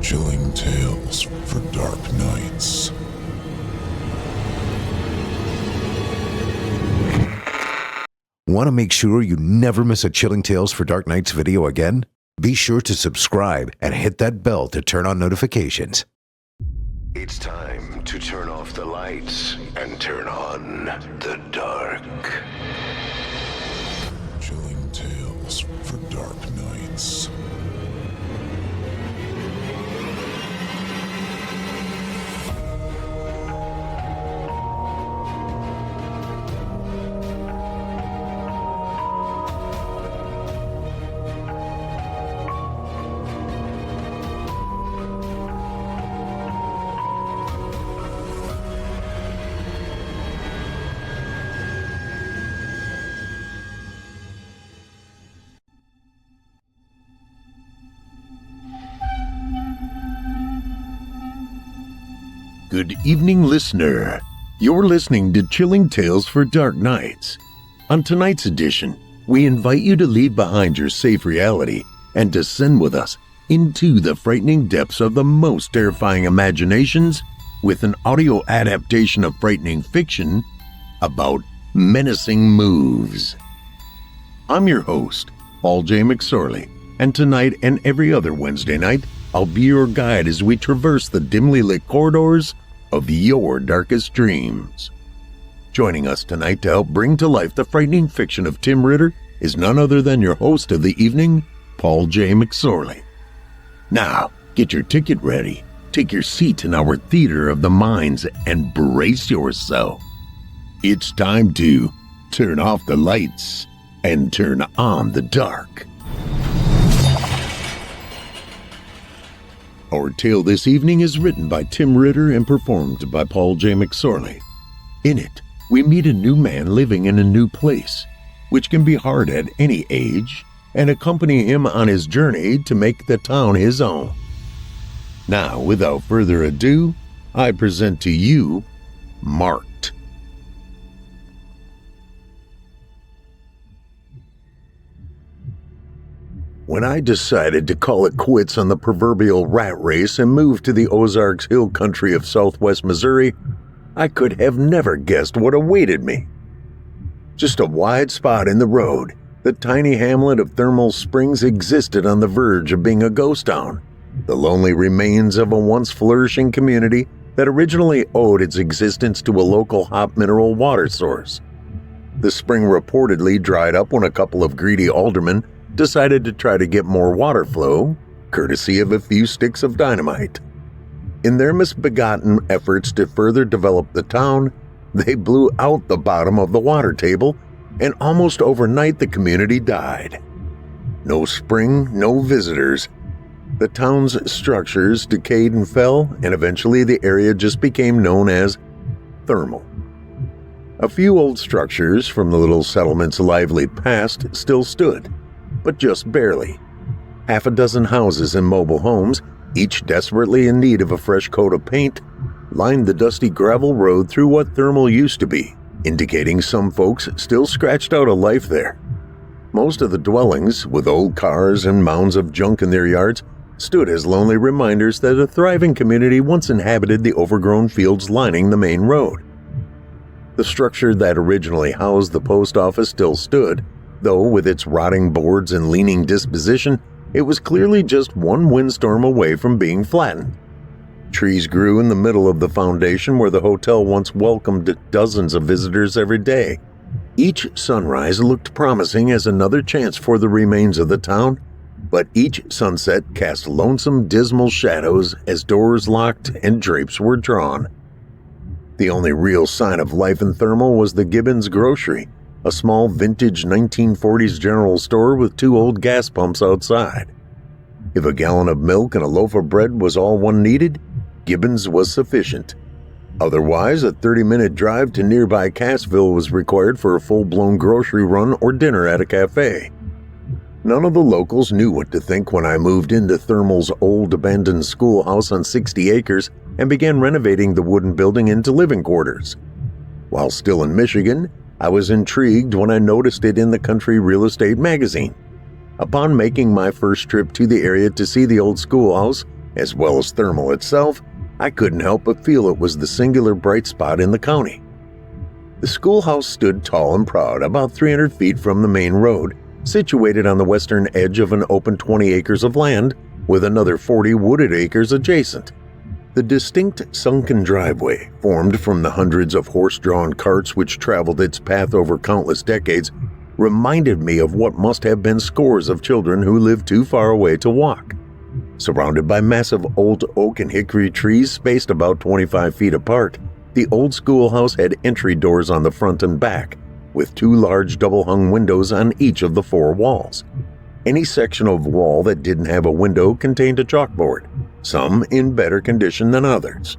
Chilling tales for dark nights. Want to make sure you never miss a Chilling Tales for Dark Nights video again? Be sure to subscribe and hit that bell to turn on notifications. It's time to turn off the lights and turn on the dark. Chilling tales for dark nights. Good evening, listener. You're listening to Chilling Tales for Dark Nights. On tonight's edition, we invite you to leave behind your safe reality and descend with us into the frightening depths of the most terrifying imaginations with an audio adaptation of frightening fiction about menacing moves. I'm your host, Paul J. McSorley, and tonight and every other Wednesday night, I'll be your guide as we traverse the dimly lit corridors of your darkest dreams. Joining us tonight to help bring to life the frightening fiction of Tim Ritter is none other than your host of the evening, Paul J. McSorley. Now, get your ticket ready, take your seat in our theater of the minds, and brace yourself. It's time to turn off the lights and turn on the dark. Our tale this evening is written by Tim Ritter and performed by Paul J. McSorley. In it, we meet a new man living in a new place, which can be hard at any age, and accompany him on his journey to make the town his own. Now, without further ado, I present to you, Marked. When I decided to call it quits on the proverbial rat race and move to the Ozarks Hill Country of southwest Missouri, I could have never guessed what awaited me. Just a wide spot in the road, the tiny hamlet of Thermal Springs existed on the verge of being a ghost town, the lonely remains of a once flourishing community that originally owed its existence to a local hot mineral water source. The spring reportedly dried up when a couple of greedy aldermen decided to try to get more water flow, courtesy of a few sticks of dynamite. In their misbegotten efforts to further develop the town, they blew out the bottom of the water table, and almost overnight the community died. No spring, no visitors. The town's structures decayed and fell, and eventually the area just became known as Thermal. A few old structures from the little settlement's lively past still stood, but just barely. Half a dozen houses and mobile homes, each desperately in need of a fresh coat of paint, lined the dusty gravel road through what Thermal used to be, indicating some folks still scratched out a life there. Most of the dwellings, with old cars and mounds of junk in their yards, stood as lonely reminders that a thriving community once inhabited the overgrown fields lining the main road. The structure that originally housed the post office still stood, though with its rotting boards and leaning disposition, it was clearly just one windstorm away from being flattened. Trees grew in the middle of the foundation where the hotel once welcomed dozens of visitors every day. Each sunrise looked promising as another chance for the remains of the town, but each sunset cast lonesome, dismal shadows as doors locked and drapes were drawn. The only real sign of life in Thermal was the Gibbons Grocery, a small vintage 1940s general store with two old gas pumps outside. If a gallon of milk and a loaf of bread was all one needed, Gibbons was sufficient. Otherwise, a 30-minute drive to nearby Cassville was required for a full-blown grocery run or dinner at a cafe. None of the locals knew what to think when I moved into Thermal's old abandoned schoolhouse on 60 acres and began renovating the wooden building into living quarters. While still in Michigan, I was intrigued when I noticed it in the Country Real Estate magazine. Upon making my first trip to the area to see the old schoolhouse, as well as Thermal itself, I couldn't help but feel it was the singular bright spot in the county. The schoolhouse stood tall and proud about 300 feet from the main road, situated on the western edge of an open 20 acres of land with another 40 wooded acres adjacent. The distinct sunken driveway, formed from the hundreds of horse-drawn carts which traveled its path over countless decades, reminded me of what must have been scores of children who lived too far away to walk. Surrounded by massive old oak and hickory trees spaced about 25 feet apart, the old schoolhouse had entry doors on the front and back, with 2 large double-hung windows on each of the 4 walls. Any section of wall that didn't have a window contained a chalkboard, some in better condition than others.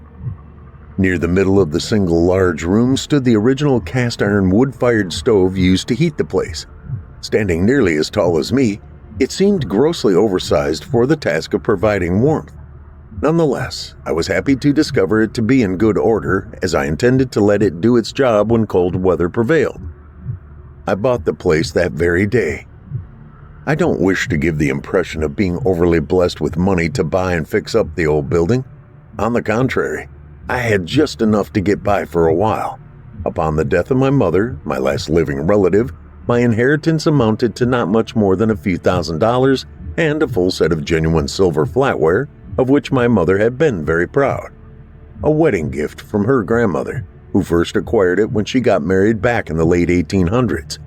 Near the middle of the single large room stood the original cast-iron wood-fired stove used to heat the place. Standing nearly as tall as me, it seemed grossly oversized for the task of providing warmth. Nonetheless, I was happy to discover it to be in good order, as I intended to let it do its job when cold weather prevailed. I bought the place that very day. I don't wish to give the impression of being overly blessed with money to buy and fix up the old building. On the contrary, I had just enough to get by for a while. Upon the death of my mother, my last living relative, my inheritance amounted to not much more than a few $1,000s and a full set of genuine silver flatware, of which my mother had been very proud. A wedding gift from her grandmother, who first acquired it when she got married back in the late 1800s.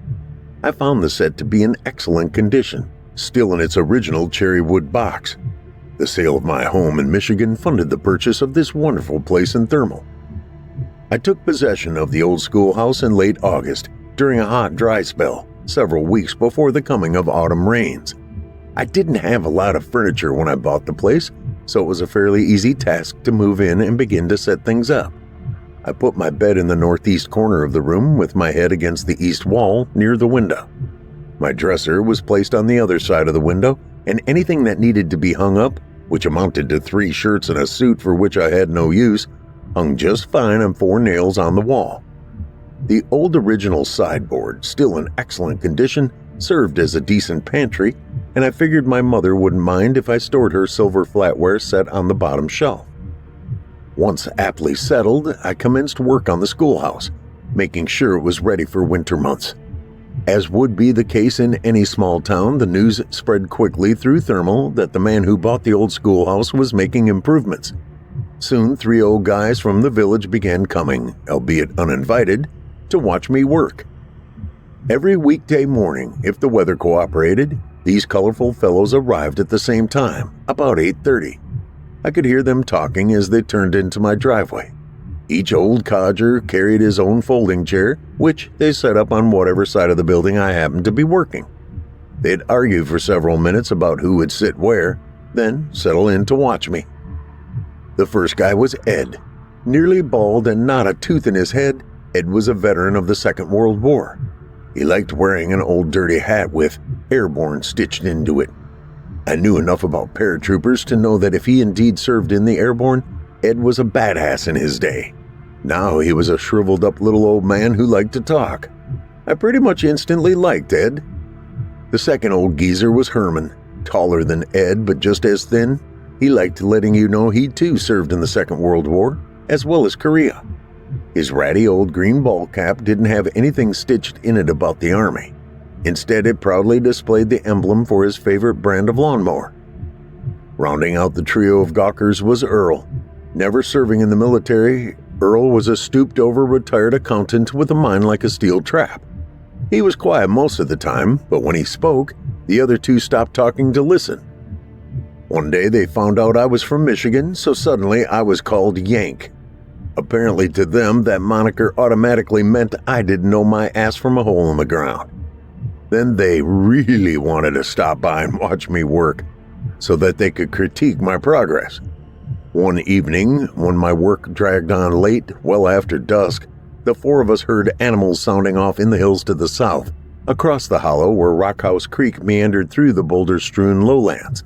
I found the set to be in excellent condition, still in its original cherry wood box. The sale of my home in Michigan funded the purchase of this wonderful place in Thermal. I took possession of the old schoolhouse in late August during a hot, dry spell, several weeks before the coming of autumn rains. I didn't have a lot of furniture when I bought the place, so it was a fairly easy task to move in and begin to set things up. I put my bed in the northeast corner of the room with my head against the east wall near the window. My dresser was placed on the other side of the window, and anything that needed to be hung up, which amounted to 3 shirts and a suit for which I had no use, hung just fine on 4 nails on the wall. The old original sideboard, still in excellent condition, served as a decent pantry, and I figured my mother wouldn't mind if I stored her silver flatware set on the bottom shelf. Once aptly settled, I commenced work on the schoolhouse, making sure it was ready for winter months. As would be the case in any small town, the news spread quickly through Thermal that the man who bought the old schoolhouse was making improvements. Soon 3 old guys from the village began coming, albeit uninvited, to watch me work. Every weekday morning, if the weather cooperated, these colorful fellows arrived at the same time, about 8:30. I could hear them talking as they turned into my driveway. Each old codger carried his own folding chair, which they set up on whatever side of the building I happened to be working. They'd argue for several minutes about who would sit where, then settle in to watch me. The first guy was Ed. Nearly bald and not a tooth in his head, Ed was a veteran of the Second World War. He liked wearing an old dirty hat with "Airborne" stitched into it. I knew enough about paratroopers to know that if he indeed served in the Airborne, Ed was a badass in his day. Now he was a shriveled-up little old man who liked to talk. I pretty much instantly liked Ed. The second old geezer was Herman, taller than Ed but just as thin. He liked letting you know he too served in the Second World War, as well as Korea. His ratty old green ball cap didn't have anything stitched in it about the Army. Instead, it proudly displayed the emblem for his favorite brand of lawnmower. Rounding out the trio of gawkers was Earl. Never serving in the military, Earl was a stooped-over retired accountant with a mind like a steel trap. He was quiet most of the time, but when he spoke, the other 2 stopped talking to listen. One day they found out I was from Michigan, so suddenly I was called Yank. Apparently to them, that moniker automatically meant I didn't know my ass from a hole in the ground. Then they really wanted to stop by and watch me work, so that they could critique my progress. One evening, when my work dragged on late, well after dusk, the 4 of us heard animals sounding off in the hills to the south, across the hollow where Rockhouse Creek meandered through the boulder-strewn lowlands.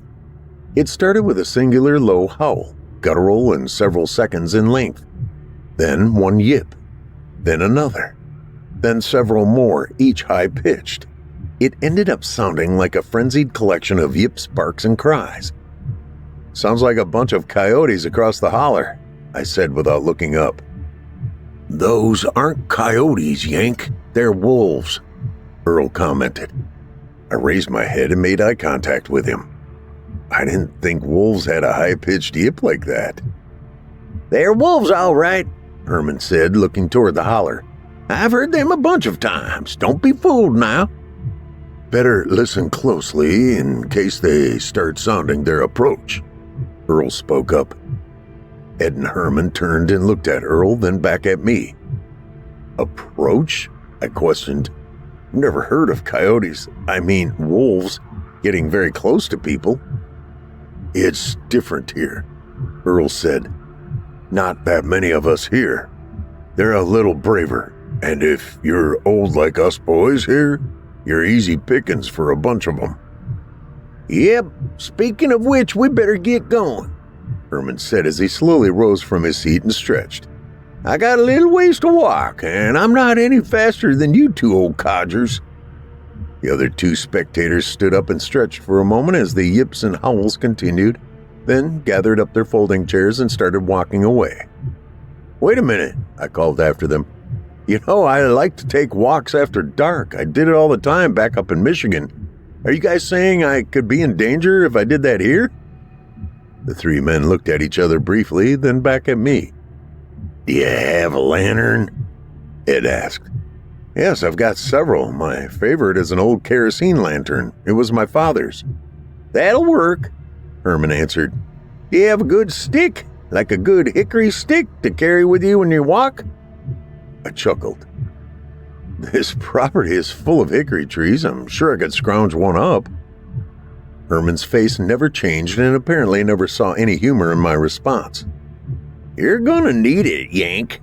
It started with a singular low howl, guttural and several seconds in length. Then one yip, then another, then several more, each high-pitched. It ended up sounding like a frenzied collection of yips, barks, and cries. Sounds like a bunch of coyotes across the holler, I said without looking up. Those aren't coyotes, Yank. They're wolves, Earl commented. I raised my head and made eye contact with him. I didn't think wolves had a high-pitched yip like that. They're wolves, all right, Herman said, looking toward the holler. I've heard them a bunch of times. Don't be fooled now. Better listen closely in case they start sounding their approach, Earl spoke up. Ed and Herman turned and looked at Earl, then back at me. Approach? I questioned. Never heard of coyotes, wolves, getting very close to people. It's different here, Earl said. Not that many of us here. They're a little braver, and if you're old like us boys here, you're easy pickings for a bunch of them. Yep, speaking of which, we better get going, Herman said as he slowly rose from his seat and stretched. I got a little ways to walk, and I'm not any faster than you two old codgers. The other two spectators stood up and stretched for a moment as the yips and howls continued, then gathered up their folding chairs and started walking away. Wait a minute, I called after them. You know, I like to take walks after dark. I did it all the time back up in Michigan. Are you guys saying I could be in danger if I did that here? The three men looked at each other briefly, then back at me. Do you have a lantern? Ed asked. Yes, I've got several. My favorite is an old kerosene lantern. It was my father's. That'll work, Herman answered. Do you have a good stick, like a good hickory stick to carry with you when you walk? I chuckled. This property is full of hickory trees. I'm sure I could scrounge one up. Herman's face never changed and apparently never saw any humor in my response. You're gonna need it, Yank.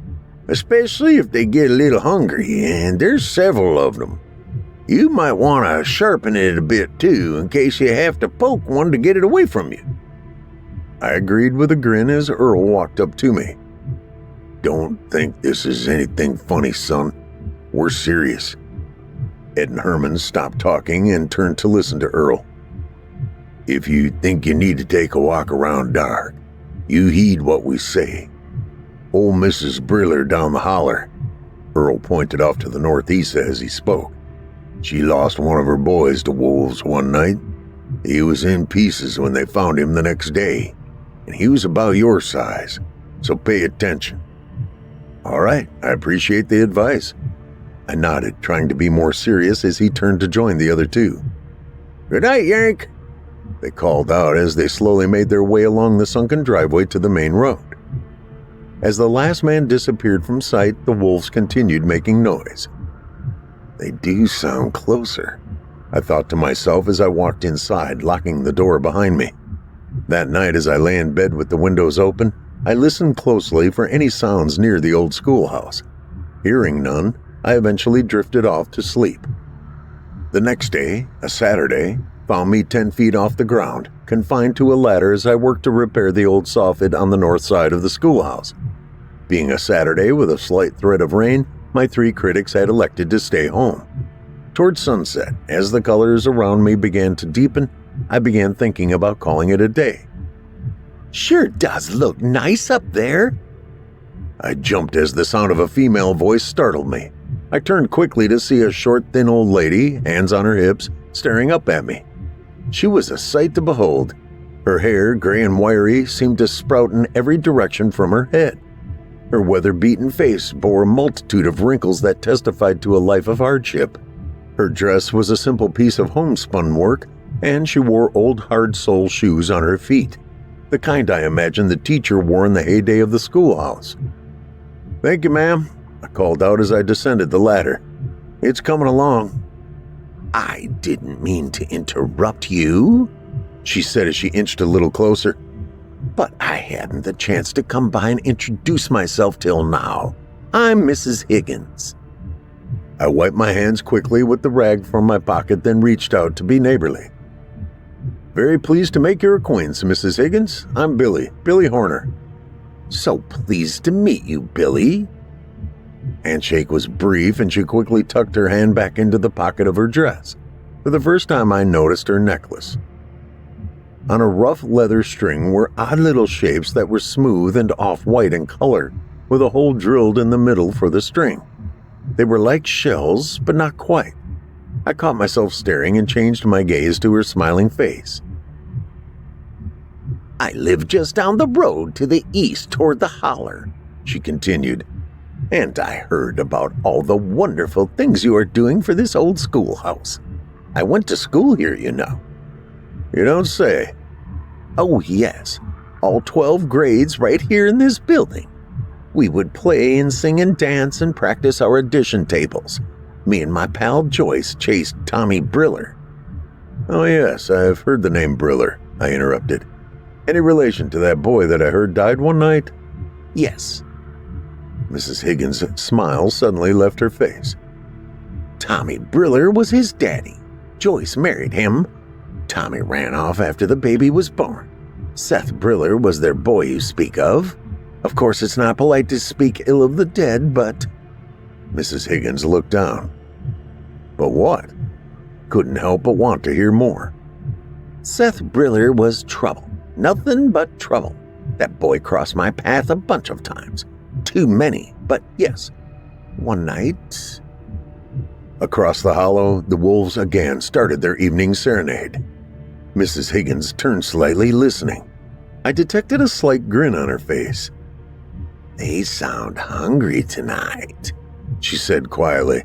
Especially if they get a little hungry, and there's several of them. You might want to sharpen it a bit, too, in case you have to poke one to get it away from you. I agreed with a grin as Earl walked up to me. Don't think this is anything funny, son. We're serious. Ed and Herman stopped talking and turned to listen to Earl. If you think you need to take a walk around dark, you heed what we say. Old Mrs. Briller down the holler, Earl pointed off to the northeast as he spoke. She lost one of her boys to wolves one night. He was in pieces when they found him the next day, and he was about your size, so pay attention. All right, I appreciate the advice. I nodded, trying to be more serious as he turned to join the other two. Good night, Yank, they called out as they slowly made their way along the sunken driveway to the main road. As the last man disappeared from sight, the wolves continued making noise. They do sound closer, I thought to myself as I walked inside, locking the door behind me. That night, as I lay in bed with the windows open, I listened closely for any sounds near the old schoolhouse. Hearing none, I eventually drifted off to sleep. The next day, a Saturday, found me 10 feet off the ground, confined to a ladder as I worked to repair the old soffit on the north side of the schoolhouse. Being a Saturday with a slight threat of rain, my three critics had elected to stay home. Towards sunset, as the colors around me began to deepen, I began thinking about calling it a day. Sure does look nice up there. I jumped as the sound of a female voice startled me. I turned quickly to see a short, thin old lady, hands on her hips, staring up at me. She was a sight to behold. Her hair, gray and wiry, seemed to sprout in every direction from her head. Her weather-beaten face bore a multitude of wrinkles that testified to a life of hardship. Her dress was a simple piece of homespun work, and she wore old hard-sole shoes on her feet, the kind I imagine the teacher wore in the heyday of the schoolhouse. Thank you, ma'am, I called out as I descended the ladder. It's coming along. I didn't mean to interrupt you, she said as she inched a little closer. But I hadn't the chance to come by and introduce myself till now. I'm Mrs. Higgins. I wiped my hands quickly with the rag from my pocket, then reached out to be neighborly. Very pleased to make your acquaintance, Mrs. Higgins. I'm Billy Horner. So pleased to meet you, Billy. Handshake was brief, and she quickly tucked her hand back into the pocket of her dress. For the first time, I noticed her necklace. On a rough leather string were odd little shapes that were smooth and off-white in color, with a hole drilled in the middle for the string. They were like shells, but not quite. I caught myself staring and changed my gaze to her smiling face. "I live just down the road to the east toward the holler," she continued, "and I heard about all the wonderful things you are doing for this old schoolhouse. I went to school here, you know." "You don't say." "Oh, yes. All 12 grades right here in this building. We would play and sing and dance and practice our addition tables. Me and my pal Joyce chased Tommy Briller." "Oh, yes, I've heard the name Briller," I interrupted. "Any relation to that boy that I heard died one night?" "Yes." Mrs. Higgins' smile suddenly left her face. "Tommy Briller was his daddy. Joyce married him. Tommy ran off after the baby was born. Seth Briller was their boy you speak of. Of course, it's not polite to speak ill of the dead, but—" Mrs. Higgins looked down. "But what?" Couldn't help but want to hear more. "Seth Briller was trouble. Nothing but trouble. That boy crossed my path a bunch of times. Too many, but yes. One night—" Across the hollow, the wolves again started their evening serenade. Mrs. Higgins turned slightly, listening. I detected a slight grin on her face. "They sound hungry tonight," she said quietly.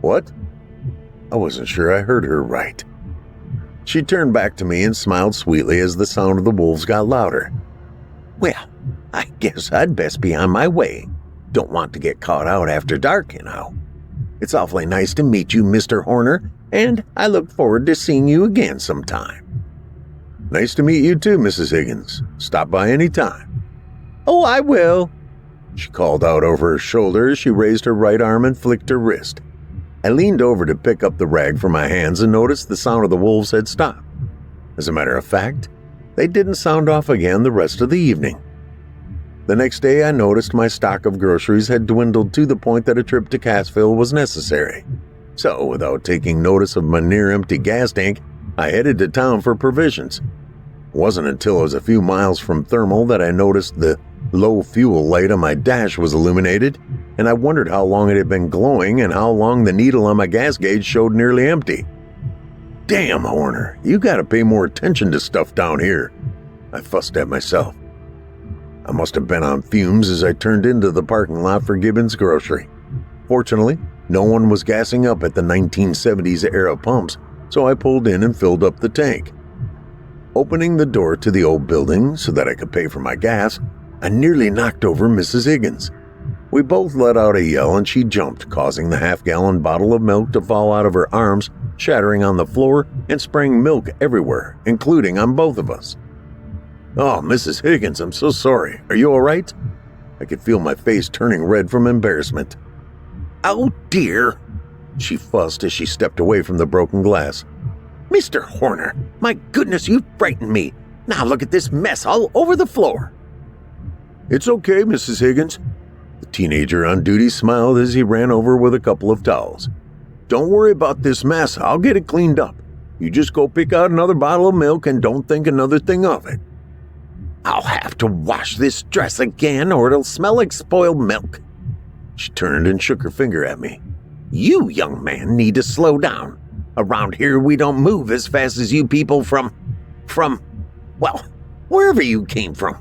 "What?" I wasn't sure I heard her right. She turned back to me and smiled sweetly as the sound of the wolves got louder. "Well, I guess I'd best be on my way. Don't want to get caught out after dark, you know. It's awfully nice to meet you, Mr. Horner, and I look forward to seeing you again sometime." "Nice to meet you too, Mrs. Higgins. Stop by any time." "Oh, I will," she called out over her shoulder as she raised her right arm and flicked her wrist. I leaned over to pick up the rag from my hands and noticed the sound of the wolves had stopped. As a matter of fact, they didn't sound off again the rest of the evening. The next day I noticed my stock of groceries had dwindled to the point that a trip to Cassville was necessary. So, without taking notice of my near-empty gas tank, I headed to town for provisions. It wasn't until I was a few miles from Thermal that I noticed the low fuel light on my dash was illuminated, and I wondered how long it had been glowing and how long the needle on my gas gauge showed nearly empty. "Damn, Horner, you gotta pay more attention to stuff down here," I fussed at myself. I must have been on fumes as I turned into the parking lot for Gibbons Grocery. Fortunately, no one was gassing up at the 1970s era pumps, so I pulled in and filled up the tank. Opening the door to the old building so that I could pay for my gas, I nearly knocked over Mrs. Higgins. We both let out a yell and she jumped, causing the half-gallon bottle of milk to fall out of her arms, shattering on the floor and spraying milk everywhere, including on both of us. "Oh, Mrs. Higgins, I'm so sorry. Are you all right?" I could feel my face turning red from embarrassment. "Oh, dear," she fussed as she stepped away from the broken glass. "Mr. Horner, my goodness, you frightened me. Now look at this mess all over the floor." "It's okay, Mrs. Higgins." The teenager on duty smiled as he ran over with a couple of towels. "Don't worry about this mess. I'll get it cleaned up. You just go pick out another bottle of milk and don't think another thing of it." "I'll have to wash this dress again or it'll smell like spoiled milk." She turned and shook her finger at me. "You, young man, need to slow down. Around here we don't move as fast as you people from, well, wherever you came from."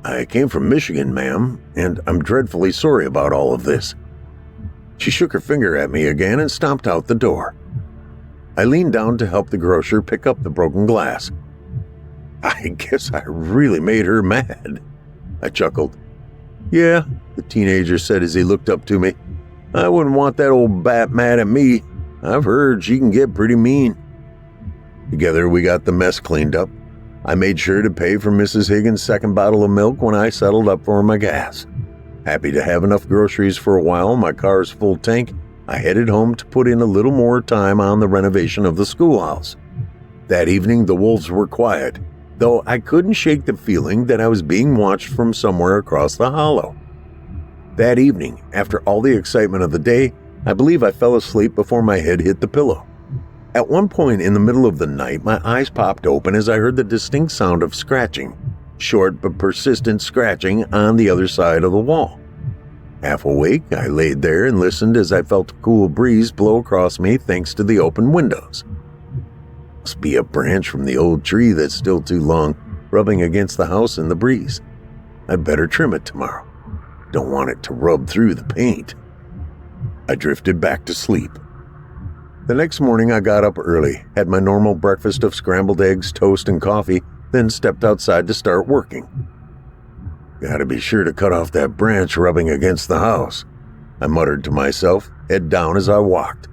"I came from Michigan, ma'am, and I'm dreadfully sorry about all of this." She shook her finger at me again and stomped out the door. I leaned down to help the grocer pick up the broken glass. "I guess I really made her mad," I chuckled. "Yeah," the teenager said as he looked up to me. "I wouldn't want that old bat mad at me. I've heard she can get pretty mean." Together we got the mess cleaned up. I made sure to pay for Mrs. Higgins' second bottle of milk when I settled up for my gas. Happy to have enough groceries for a while, my car's full tank, I headed home to put in a little more time on the renovation of the schoolhouse. That evening the wolves were quiet, though I couldn't shake the feeling that I was being watched from somewhere across the hollow. That evening, after all the excitement of the day, I believe I fell asleep before my head hit the pillow. At one point in the middle of the night, my eyes popped open as I heard the distinct sound of scratching, short but persistent scratching on the other side of the wall. Half awake, I laid there and listened as I felt a cool breeze blow across me thanks to the open windows. Must be a branch from the old tree that's still too long, rubbing against the house in the breeze. I'd better trim it tomorrow. Don't want it to rub through the paint. I drifted back to sleep. The next morning I got up early, had my normal breakfast of scrambled eggs, toast, and coffee, then stepped outside to start working. Gotta be sure to cut off that branch rubbing against the house, I muttered to myself, head down as I walked.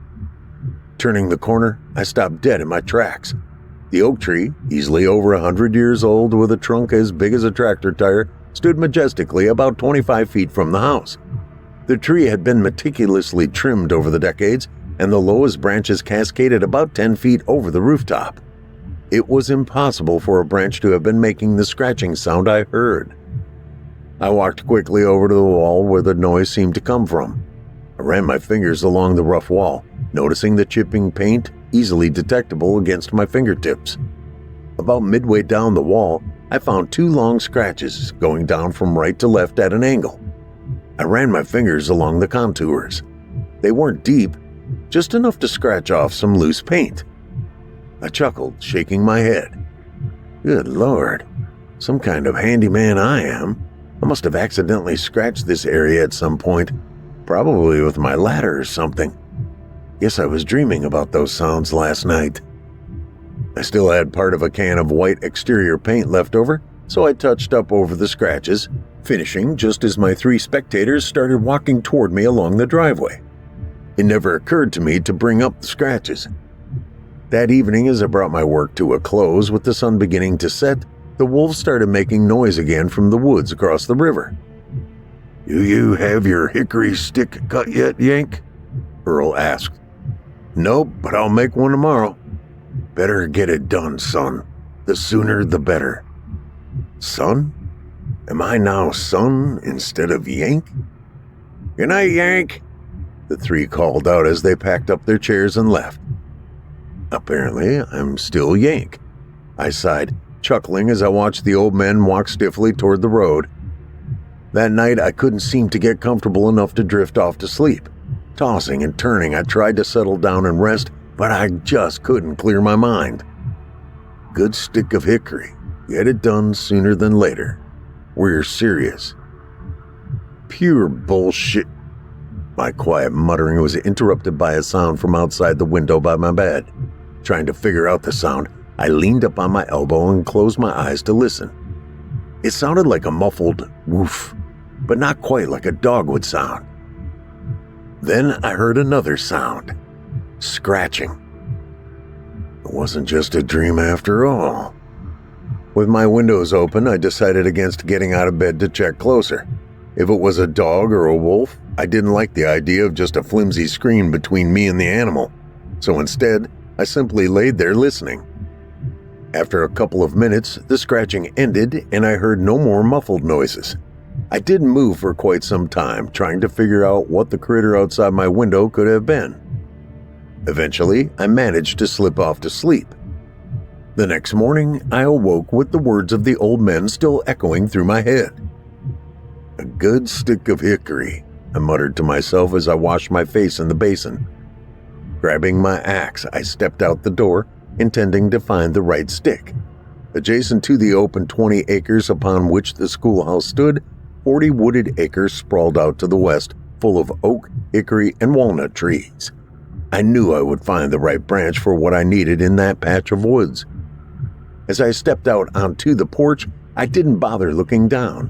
Turning the corner, I stopped dead in my tracks. The oak tree, easily over 100 years old with a trunk as big as a tractor tire, stood majestically about 25 feet from the house. The tree had been meticulously trimmed over the decades, and the lowest branches cascaded about 10 feet over the rooftop. It was impossible for a branch to have been making the scratching sound I heard. I walked quickly over to the wall where the noise seemed to come from. I ran my fingers along the rough wall, noticing the chipping paint easily detectable against my fingertips. About midway down the wall, I found 2 long scratches going down from right to left at an angle. I ran my fingers along the contours. They weren't deep, just enough to scratch off some loose paint. I chuckled, shaking my head. Good Lord, some kind of handyman I am. I must have accidentally scratched this area at some point, probably with my ladder or something. Guess I was dreaming about those sounds last night. I still had part of a can of white exterior paint left over, so I touched up over the scratches, finishing just as my 3 spectators started walking toward me along the driveway. It never occurred to me to bring up the scratches. That evening, as I brought my work to a close with the sun beginning to set, the wolves started making noise again from the woods across the river. "Do you have your hickory stick cut yet, Yank?" Earl asked. "Nope, but I'll make one tomorrow." "Better get it done, son. The sooner the better." "Son? Am I now son instead of Yank?" "Good night, Yank," the 3 called out as they packed up their chairs and left. Apparently, I'm still Yank. I sighed, chuckling as I watched the old men walk stiffly toward the road. That night, I couldn't seem to get comfortable enough to drift off to sleep. Tossing and turning, I tried to settle down and rest, but I just couldn't clear my mind. Good stick of hickory. Get it done sooner than later. We're serious. Pure bullshit. My quiet muttering was interrupted by a sound from outside the window by my bed. Trying to figure out the sound, I leaned up on my elbow and closed my eyes to listen. It sounded like a muffled woof, but not quite like a dog would sound. Then I heard another sound. Scratching. It wasn't just a dream after all. With my windows open, I decided against getting out of bed to check closer. If it was a dog or a wolf, I didn't like the idea of just a flimsy screen between me and the animal. So instead, I simply laid there listening. After a couple of minutes, the scratching ended and I heard no more muffled noises. I didn't move for quite some time, trying to figure out what the critter outside my window could have been. Eventually, I managed to slip off to sleep. The next morning, I awoke with the words of the old men still echoing through my head. "A good stick of hickory," I muttered to myself as I washed my face in the basin. Grabbing my axe, I stepped out the door, intending to find the right stick. Adjacent to the open 20 acres upon which the schoolhouse stood, 40 wooded acres sprawled out to the west, full of oak, hickory, and walnut trees. I knew I would find the right branch for what I needed in that patch of woods. As I stepped out onto the porch, I didn't bother looking down.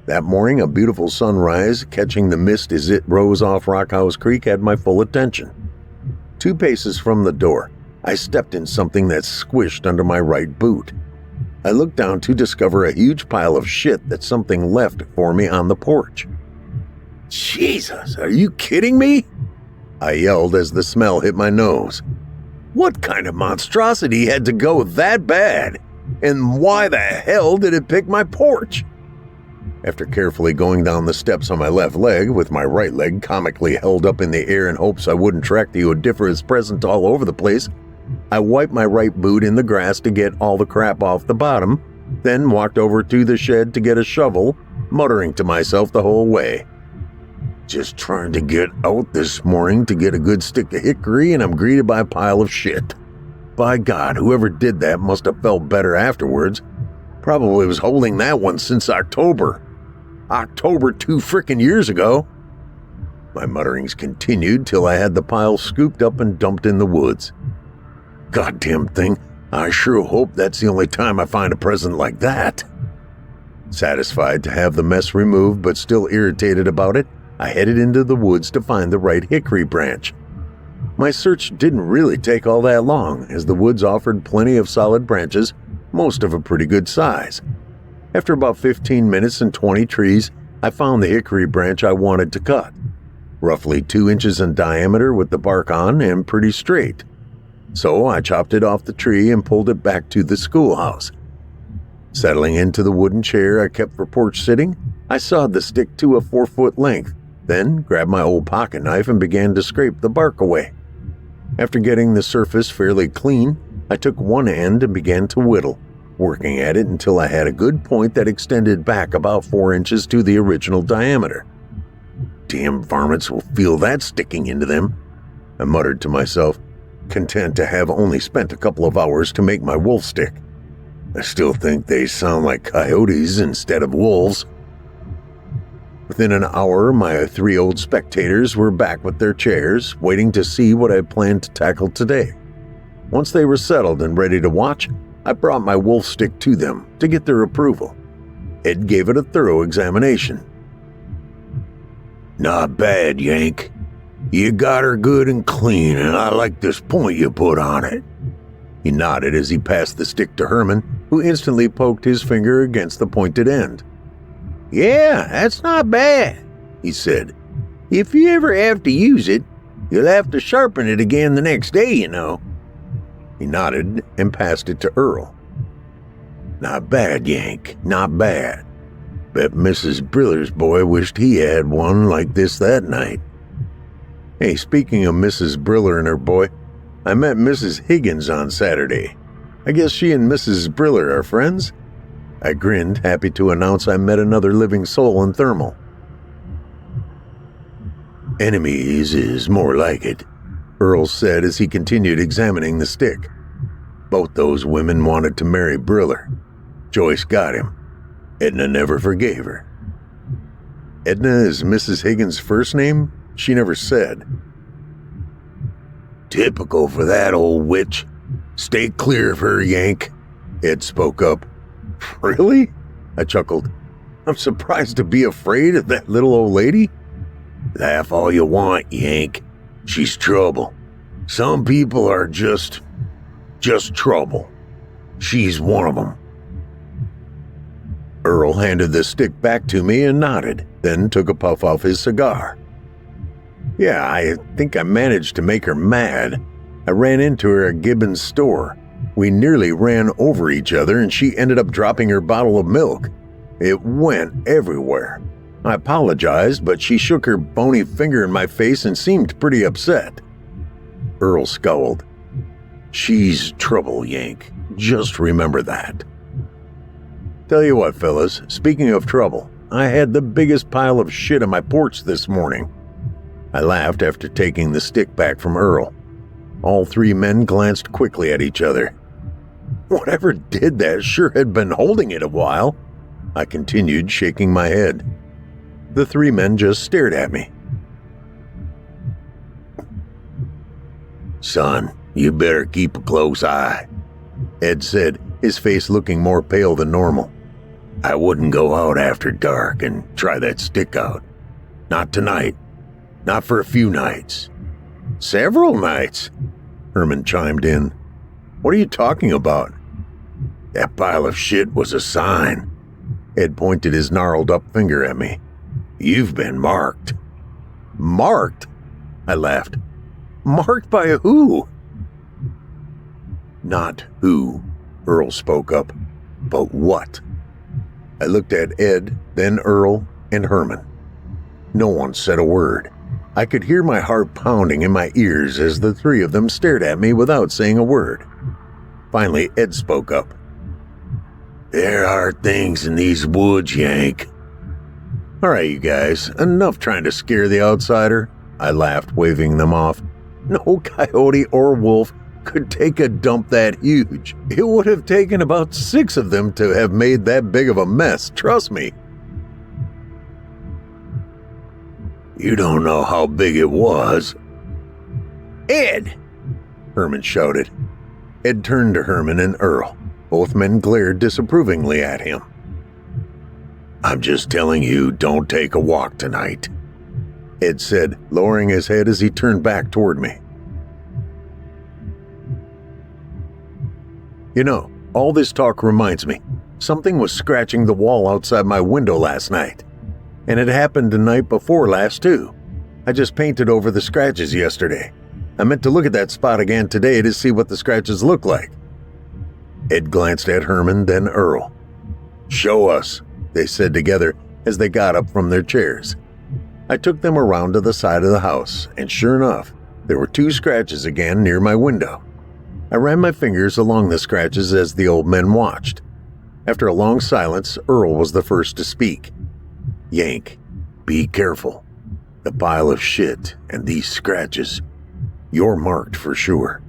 That morning, a beautiful sunrise, catching the mist as it rose off Rockhouse Creek, had my full attention. 2 paces from the door, I stepped in something that squished under my right boot. I looked down to discover a huge pile of shit that something left for me on the porch. "Jesus, are you kidding me?" I yelled as the smell hit my nose. What kind of monstrosity had to go that bad? And why the hell did it pick my porch? After carefully going down the steps on my left leg, with my right leg comically held up in the air in hopes I wouldn't track the odoriferous present all over the place, I wiped my right boot in the grass to get all the crap off the bottom, then walked over to the shed to get a shovel, muttering to myself the whole way. Just trying to get out this morning to get a good stick of hickory, and I'm greeted by a pile of shit. By God, whoever did that must have felt better afterwards. Probably was holding that one since October. October 2 frickin' years ago. My mutterings continued till I had the pile scooped up and dumped in the woods. Goddamn thing, I sure hope that's the only time I find a present like that. Satisfied to have the mess removed but still irritated about it, I headed into the woods to find the right hickory branch. My search didn't really take all that long, as the woods offered plenty of solid branches, most of a pretty good size. After about 15 minutes and 20 trees, I found the hickory branch I wanted to cut. Roughly 2 inches in diameter with the bark on and pretty straight. So I chopped it off the tree and pulled it back to the schoolhouse. Settling into the wooden chair I kept for porch sitting, I sawed the stick to a 4-foot length, then grabbed my old pocket knife and began to scrape the bark away. After getting the surface fairly clean, I took one end and began to whittle, working at it until I had a good point that extended back about 4 inches to the original diameter. Damn varmints will feel that sticking into them, I muttered to myself, content to have only spent a couple of hours to make my wolf stick. I still think they sound like coyotes instead of wolves. Within an hour, my 3 old spectators were back with their chairs, waiting to see what I planned to tackle today. Once they were settled and ready to watch, I brought my wolf stick to them to get their approval. Ed gave it a thorough examination. Not bad, Yank. You got her good and clean, and I like this point you put on it. He nodded as he passed the stick to Herman, who instantly poked his finger against the pointed end. Yeah, that's not bad, he said. If you ever have to use it, you'll have to sharpen it again the next day, you know. He nodded and passed it to Earl. Not bad, Yank, not bad. Bet Mrs. Briller's boy wished he had one like this that night. Hey, speaking of Mrs. Briller and her boy, I met Mrs. Higgins on Saturday. I guess she and Mrs. Briller are friends? I grinned, happy to announce I met another living soul in Thermal. Enemies is more like it, Earl said as he continued examining the stick. Both those women wanted to marry Briller. Joyce got him. Edna never forgave her. Edna is Mrs. Higgins' first name? She never said. Typical for that old witch. Stay clear of her, Yank, Ed spoke up. Really? I chuckled. I'm surprised to be afraid of that little old lady. Laugh all you want, Yank. She's trouble. Some people are just trouble. She's one of them. Earl handed the stick back to me and nodded, then took a puff off his cigar. Yeah, I think I managed to make her mad. I ran into her at Gibbons' store. We nearly ran over each other and she ended up dropping her bottle of milk. It went everywhere. I apologized, but she shook her bony finger in my face and seemed pretty upset. Earl scowled. She's trouble, Yank. Just remember that. Tell you what, fellas, speaking of trouble, I had the biggest pile of shit on my porch this morning. I laughed after taking the stick back from Earl. All 3 men glanced quickly at each other. Whatever did that sure had been holding it a while. I continued, shaking my head. The 3 men just stared at me. Son, you better keep a close eye, Ed said, his face looking more pale than normal. I wouldn't go out after dark and try that stick out. Not tonight. Not for a few nights. Several nights, Herman chimed in. What are you talking about? That pile of shit was a sign. Ed pointed his gnarled up finger at me. You've been marked. Marked? I laughed. Marked by who? Not who, Earl spoke up, but what? I looked at Ed, then Earl, and Herman. No one said a word. I could hear my heart pounding in my ears as the three of them stared at me without saying a word. Finally, Ed spoke up. "There are things in these woods, Yank." "All right, you guys, enough trying to scare the outsider," I laughed, waving them off. "No coyote or wolf could take a dump that huge. It would have taken about 6 of them to have made that big of a mess, trust me." "You don't know how big it was." "Ed!" Herman shouted. Ed turned to Herman and Earl. Both men glared disapprovingly at him. "I'm just telling you, don't take a walk tonight," Ed said, lowering his head as he turned back toward me. "You know, all this talk reminds me, something was scratching the wall outside my window last night. And it happened the night before last, too. I just painted over the scratches yesterday. I meant to look at that spot again today to see what the scratches look like." Ed glanced at Herman, then Earl. "Show us," they said together as they got up from their chairs. I took them around to the side of the house, and sure enough, there were 2 scratches again near my window. I ran my fingers along the scratches as the old men watched. After a long silence, Earl was the first to speak. "Yank, be careful. The pile of shit and these scratches. You're marked for sure."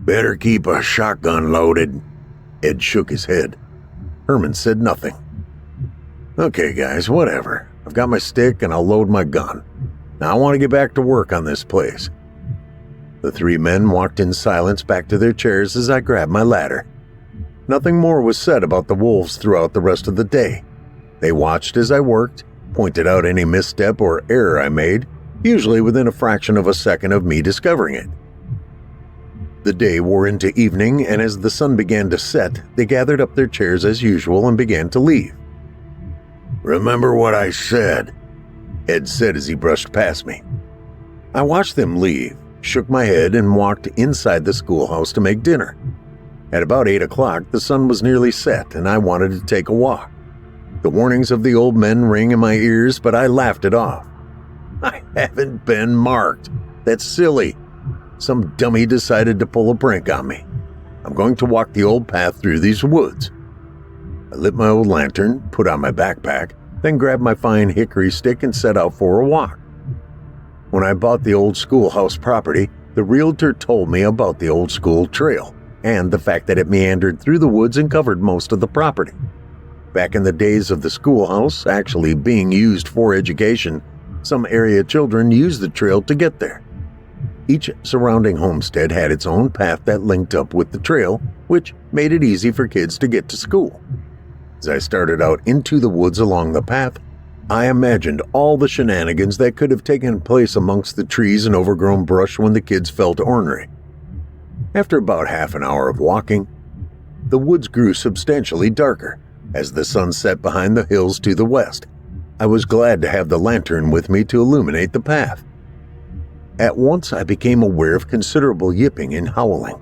"Better keep a shotgun loaded." Ed shook his head. Herman said nothing. "Okay, guys, whatever. I've got my stick and I'll load my gun. Now I want to get back to work on this place." The 3 men walked in silence back to their chairs as I grabbed my ladder. Nothing more was said about the wolves throughout the rest of the day. They watched as I worked, pointed out any misstep or error I made, usually within a fraction of a second of me discovering it. The day wore into evening, and as the sun began to set, they gathered up their chairs as usual and began to leave. "Remember what I said," Ed said as he brushed past me. I watched them leave, shook my head, and walked inside the schoolhouse to make dinner. At about 8 o'clock, the sun was nearly set, and I wanted to take a walk. The warnings of the old men rang in my ears, but I laughed it off. I haven't been marked. That's silly. Some dummy decided to pull a prank on me. I'm going to walk the old path through these woods. I lit my old lantern, put on my backpack, then grabbed my fine hickory stick and set out for a walk. When I bought the old schoolhouse property, the realtor told me about the old school trail and the fact that it meandered through the woods and covered most of the property. Back in the days of the schoolhouse actually being used for education, some area children used the trail to get there. Each surrounding homestead had its own path that linked up with the trail, which made it easy for kids to get to school. As I started out into the woods along the path, I imagined all the shenanigans that could have taken place amongst the trees and overgrown brush when the kids felt ornery. After about half an hour of walking, the woods grew substantially darker as the sun set behind the hills to the west. I was glad to have the lantern with me to illuminate the path. At once I became aware of considerable yipping and howling.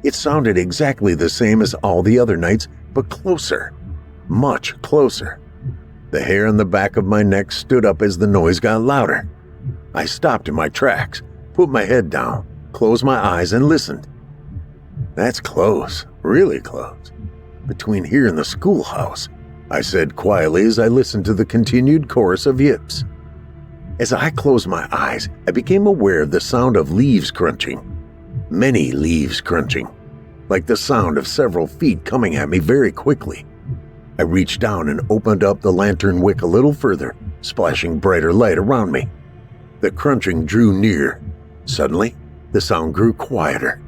It sounded exactly the same as all the other nights, but closer. Much closer. The hair on the back of my neck stood up as the noise got louder. I stopped in my tracks, put my head down, closed my eyes, and listened. That's close, really close. Between here and the schoolhouse, I said quietly as I listened to the continued chorus of yips. As I closed my eyes, I became aware of the sound of leaves crunching. Many leaves crunching, like the sound of several feet coming at me very quickly. I reached down and opened up the lantern wick a little further, splashing brighter light around me. The crunching drew near. Suddenly, the sound grew quieter.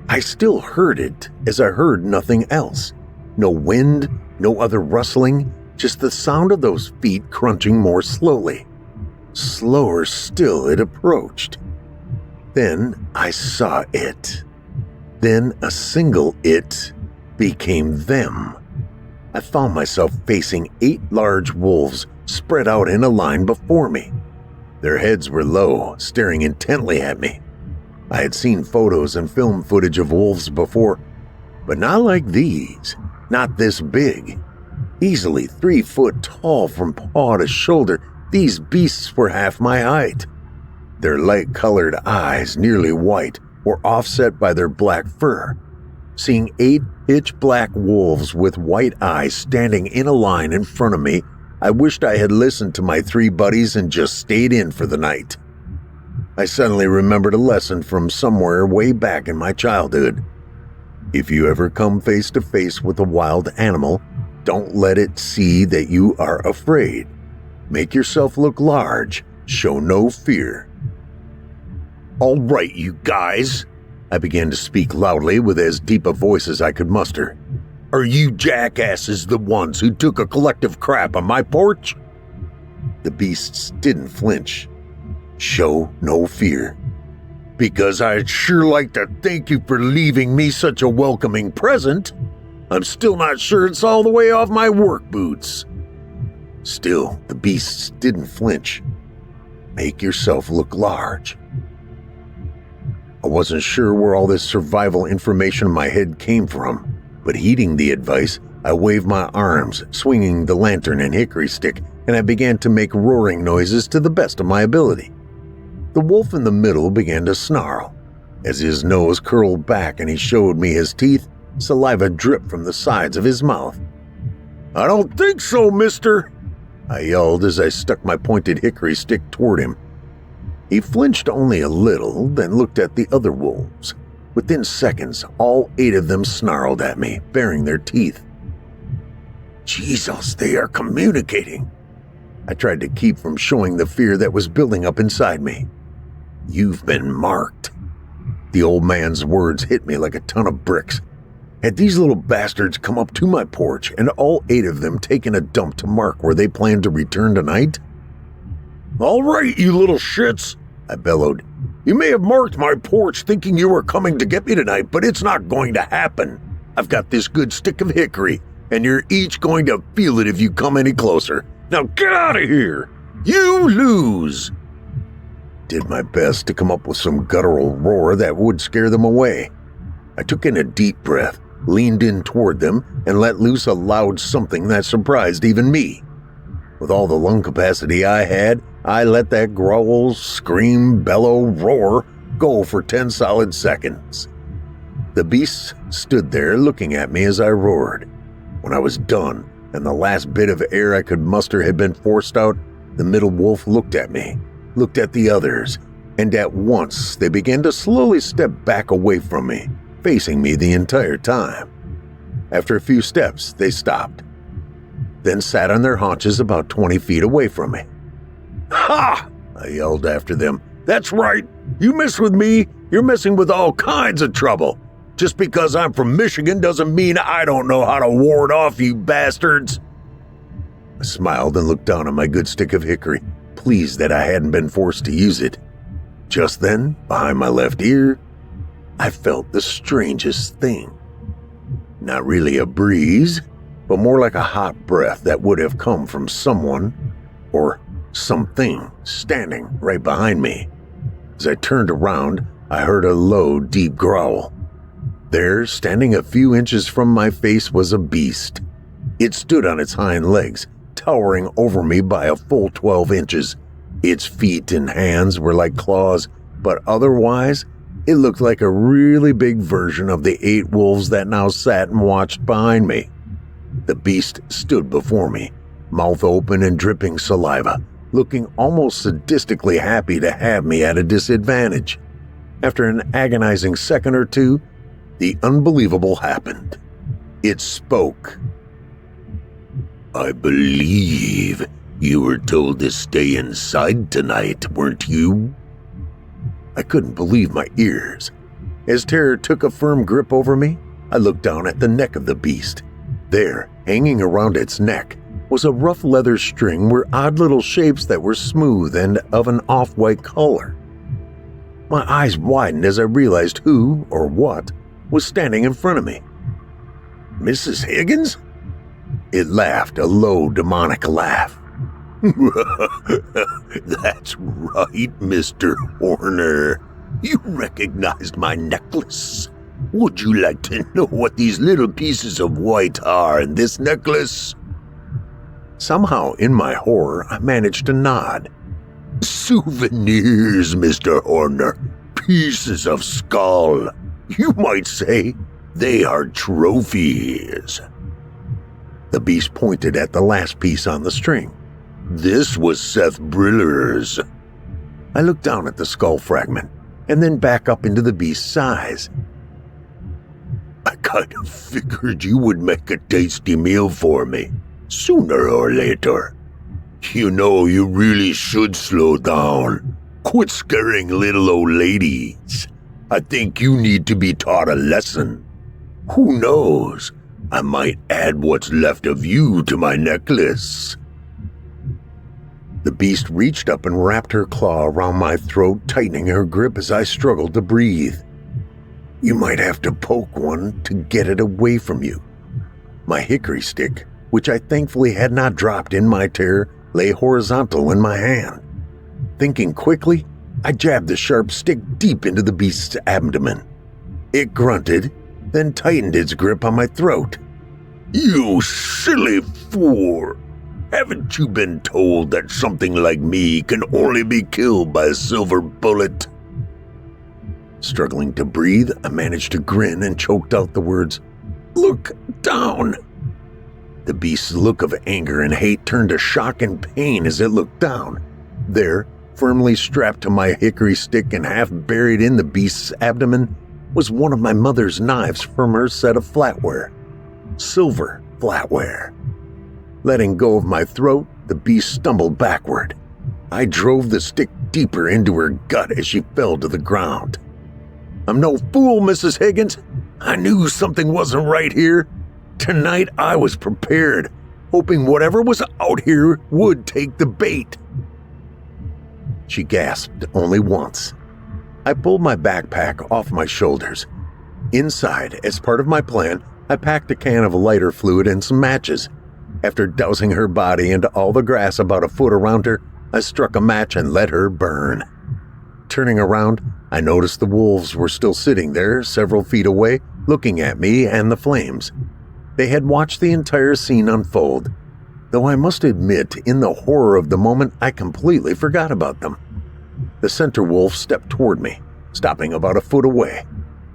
I still heard it, as I heard nothing else. No wind, no other rustling, just the sound of those feet crunching more slowly. Slower still it approached. Then I saw it. Then a single it became them. I found myself facing 8 large wolves spread out in a line before me. Their heads were low, staring intently at me. I had seen photos and film footage of wolves before, but not like these, not this big. Easily 3 foot tall from paw to shoulder, These beasts were half my height. Their light-colored eyes, nearly white, were offset by their black fur. Seeing 8 pitch-black wolves with white eyes standing in a line in front of me, I wished I had listened to my 3 buddies and just stayed in for the night. I suddenly remembered a lesson from somewhere way back in my childhood. If you ever come face to face with a wild animal, don't let it see that you are afraid. Make yourself look large. Show no fear. "All right, you guys," I began to speak loudly with as deep a voice as I could muster. "Are you jackasses the ones who took a collective crap on my porch?" The beasts didn't flinch. Show no fear. "Because I'd sure like to thank you for leaving me such a welcoming present. I'm still not sure it's all the way off my work boots." Still, the beasts didn't flinch. Make yourself look large. I wasn't sure where all this survival information in my head came from, but heeding the advice, I waved my arms, swinging the lantern and hickory stick, and I began to make roaring noises to the best of my ability. The wolf in the middle began to snarl. As his nose curled back and he showed me his teeth, saliva dripped from the sides of his mouth. "I don't think so, mister," I yelled as I stuck my pointed hickory stick toward him. He flinched only a little, then looked at the other wolves. Within seconds, all 8 of them snarled at me, baring their teeth. Jesus, they are communicating. I tried to keep from showing the fear that was building up inside me. "You've been marked." The old man's words hit me like a ton of bricks. Had these little bastards come up to my porch and all 8 of them taken a dump to mark where they planned to return tonight? "All right, you little shits," I bellowed. "You may have marked my porch thinking you were coming to get me tonight, but it's not going to happen. I've got this good stick of hickory, and you're each going to feel it if you come any closer. Now get out of here! You lose!" Did my best to come up with some guttural roar that would scare them away. I took in a deep breath, leaned in toward them, and let loose a loud something that surprised even me. With all the lung capacity I had, I let that growl, scream, bellow, roar go for 10 solid seconds. The beasts stood there looking at me as I roared. When I was done, and the last bit of air I could muster had been forced out, the middle wolf looked at me, looked at the others, and at once they began to slowly step back away from me, facing me the entire time. After a few steps, they stopped, then sat on their haunches about 20 feet away from me. "Ha!" I yelled after them. "That's right. You mess with me, you're messing with all kinds of trouble. Just because I'm from Michigan doesn't mean I don't know how to ward off you bastards." I smiled and looked down at my good stick of hickory, pleased that I hadn't been forced to use it. Just then, behind my left ear, I felt the strangest thing. Not really a breeze, but more like a hot breath that would have come from someone or something standing right behind me. As I turned around, I heard a low, deep growl. There, standing a few inches from my face, was a beast. It stood on its hind legs, towering over me by a full 12 inches. Its feet and hands were like claws, but otherwise, it looked like a really big version of the 8 wolves that now sat and watched behind me. The beast stood before me, mouth open and dripping saliva, looking almost sadistically happy to have me at a disadvantage. After an agonizing second or two, the unbelievable happened. It spoke. "I believe you were told to stay inside tonight, weren't you?" I couldn't believe my ears. As terror took a firm grip over me, I looked down at the neck of the beast. There, hanging around its neck, was a rough leather string where odd little shapes that were smooth and of an off-white color. My eyes widened as I realized who, or what, was standing in front of me. "Mrs. Higgins?" It laughed, a low, demonic laugh. "That's right, Mr. Horner. You recognized my necklace. Would you like to know what these little pieces of white are in this necklace?" Somehow, in my horror, I managed to nod. Souvenirs, Mr. Horner. Pieces of skull. You might say they are trophies. The beast pointed at the last piece on the string. This was Seth Briller's. I looked down at the skull fragment and then back up into the beast's eyes. I kind of figured you would make a tasty meal for me, sooner or later. You know, you really should slow down. Quit scaring little old ladies. I think you need to be taught a lesson. Who knows? I might add what's left of you to my necklace. The beast reached up and wrapped her claw around my throat, tightening her grip as I struggled to breathe. You might have to poke one to get it away from you. My hickory stick, which I thankfully had not dropped in my terror, lay horizontal in my hand. Thinking quickly, I jabbed the sharp stick deep into the beast's abdomen. It grunted, then tightened its grip on my throat. You silly fool! Haven't you been told that something like me can only be killed by a silver bullet? Struggling to breathe, I managed to grin and choked out the words, Look down! The beast's look of anger and hate turned to shock and pain as it looked down. There, firmly strapped to my hickory stick and half buried in the beast's abdomen, was one of my mother's knives from her set of flatware. Silver flatware. Letting go of my throat, the beast stumbled backward. I drove the stick deeper into her gut as she fell to the ground. I'm no fool, Mrs. Higgins. I knew something wasn't right here. Tonight I was prepared, hoping whatever was out here would take the bait. She gasped only once. I pulled my backpack off my shoulders. Inside, as part of my plan, I packed a can of lighter fluid and some matches. After dousing her body into all the grass about a foot around her, I struck a match and let her burn. Turning around, I noticed the wolves were still sitting there several feet away, looking at me and the flames. They had watched the entire scene unfold, though I must admit, in the horror of the moment, I completely forgot about them. The center wolf stepped toward me, stopping about a foot away.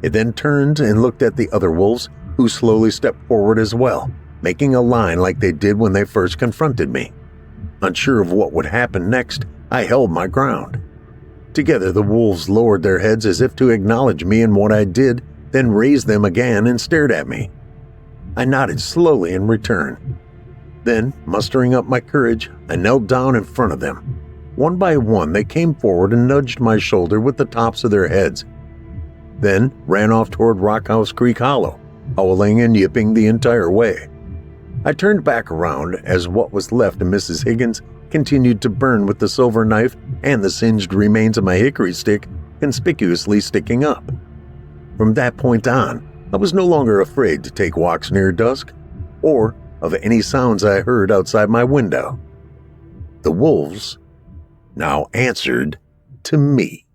It then turned and looked at the other wolves, who slowly stepped forward as well, making a line like they did when they first confronted me. Unsure of what would happen next, I held my ground. Together, the wolves lowered their heads as if to acknowledge me and what I did, then raised them again and stared at me. I nodded slowly in return. Then, mustering up my courage, I knelt down in front of them. One by one, they came forward and nudged my shoulder with the tops of their heads. Then ran off toward Rockhouse Creek Hollow, howling and yipping the entire way. I turned back around as what was left of Mrs. Higgins continued to burn with the silver knife and the singed remains of my hickory stick conspicuously sticking up. From that point on, I was no longer afraid to take walks near dusk, or of any sounds I heard outside my window. The wolves now answered to me.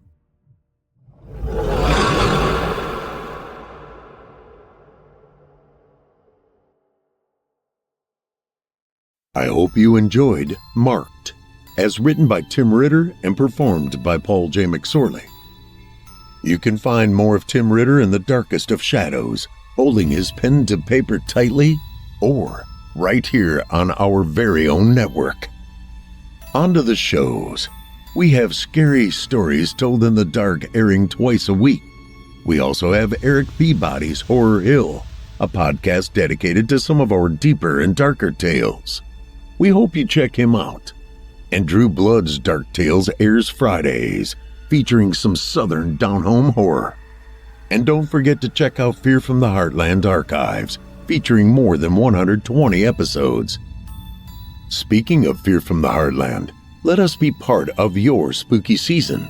I hope you enjoyed Marked, as written by Tim Ritter and performed by Paul J. McSorley. You can find more of Tim Ritter in the darkest of shadows, holding his pen to paper tightly, or right here on our very own network. On to the shows. We have Scary Stories Told in the Dark airing twice a week. We also have Eric Peabody's Horror Hill, a podcast dedicated to some of our deeper and darker tales. We hope you check him out. And Drew Blood's Dark Tales airs Fridays, featuring some southern down-home horror. And don't forget to check out Fear from the Heartland Archives, featuring more than 120 episodes. Speaking of Fear from the Heartland, let us be part of your spooky season.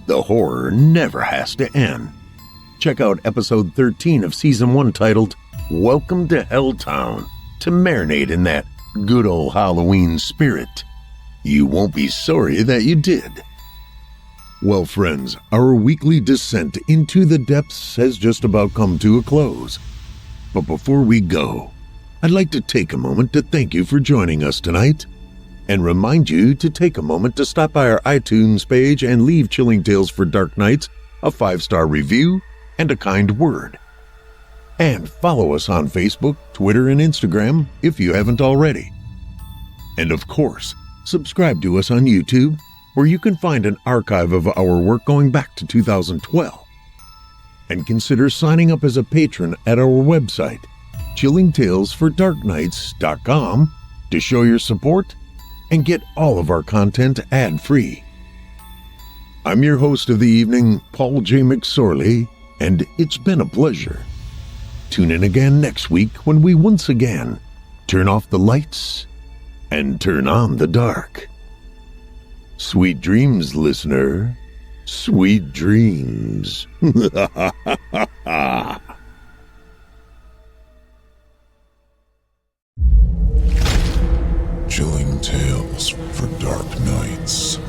The horror never has to end. Check out episode 13 of season 1 titled Welcome to Helltown to marinate in that good old Halloween spirit. You won't be sorry that you did. Well, friends, our weekly descent into the depths has just about come to a close. But before we go, I'd like to take a moment to thank you for joining us tonight, and remind you to take a moment to stop by our iTunes page and leave Chilling Tales for Dark Nights a 5-star review and a kind word. And follow us on Facebook, Twitter, and Instagram if you haven't already. And of course, subscribe to us on YouTube, where you can find an archive of our work going back to 2012. And consider signing up as a patron at our website, chillingtalesfordarknights.com, to show your support and get all of our content ad-free. I'm your host of the evening, Paul J. McSorley, and it's been a pleasure. Tune in again next week when we once again turn off the lights and turn on the dark. Sweet dreams, listener. Sweet dreams. Chilling Tales for Dark Nights.